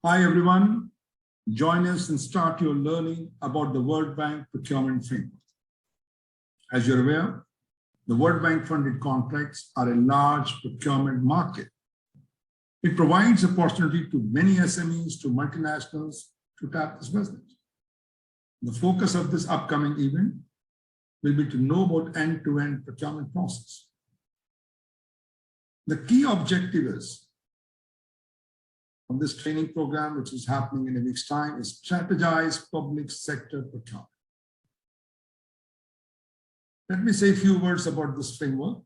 Hi everyone, join us and start your learning about the World Bank Procurement Framework. As you're aware, the World Bank funded contracts are a large procurement market. It provides opportunity to many SMEs, to multinationals to tap this business. The focus of this upcoming event will be to know about end-to-end procurement process. The key objective is of this training program, which is happening in a week's time, is strategize public sector procurement. Let me say a few words about this framework.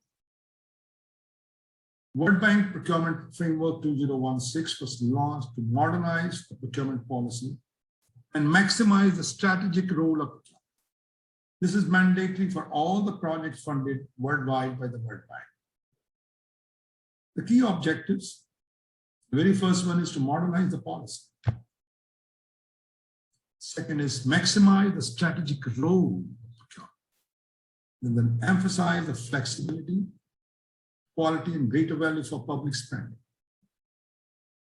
World Bank Procurement Framework 2016 was launched to modernize the procurement policy and maximize the strategic role of procurement. This is mandatory for all the projects funded worldwide by the World Bank. The key objectives: the very first one is to modernize the policy. Second is maximize the strategic role of procurement. And then emphasize the flexibility, quality, and greater value for public spending.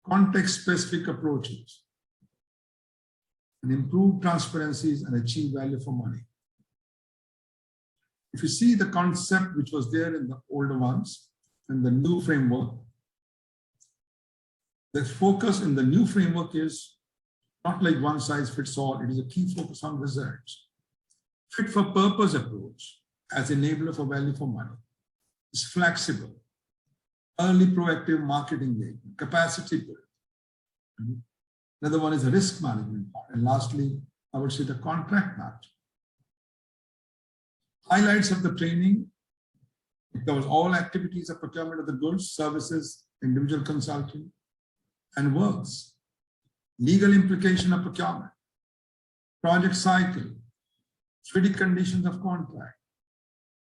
Context-specific approaches, and improve transparencies and achieve value for money. If you see the concept which was there in the older ones and the new framework, the focus in the new framework is not like one size fits all. It is a key focus on results. Fit for purpose approach as enabler for value for money. It's flexible. Early proactive market engagement, capacity building. Another one is the risk management part. And lastly, I would say the contract management. Highlights of the training: it covers all activities of procurement of the goods, services, individual consulting, and works. Legal implication of procurement, project cycle, treaty conditions of contract,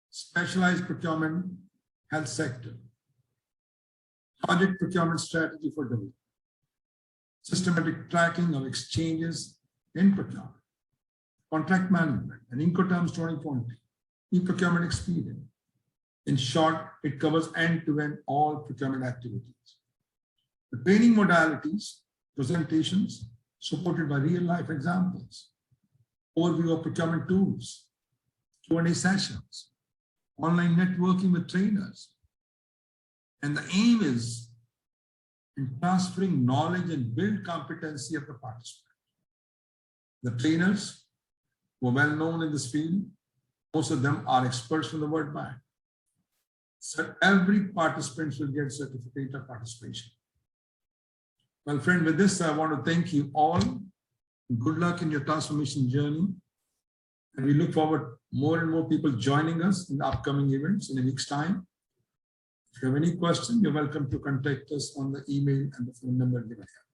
specialized procurement, health sector, project procurement strategy for development, systematic tracking of exchanges in procurement, contract management, and Incoterms 2020, e-procurement experience. In short, it covers end-to-end all procurement activities. The training modalities, presentations supported by real-life examples, overview of procurement tools, Q&A sessions, online networking with trainers. And the aim is in transferring knowledge and build competency of the participant. The trainers were well known in this field. Most of them are experts from the World Bank. So every participant will get a certificate of participation. Well, friend, with this, I want to thank you all. Good luck in your transformation journey. And we look forward more and more people joining us in the upcoming events in a week's time. If you have any question, you're welcome to contact us on the email and the phone number given here.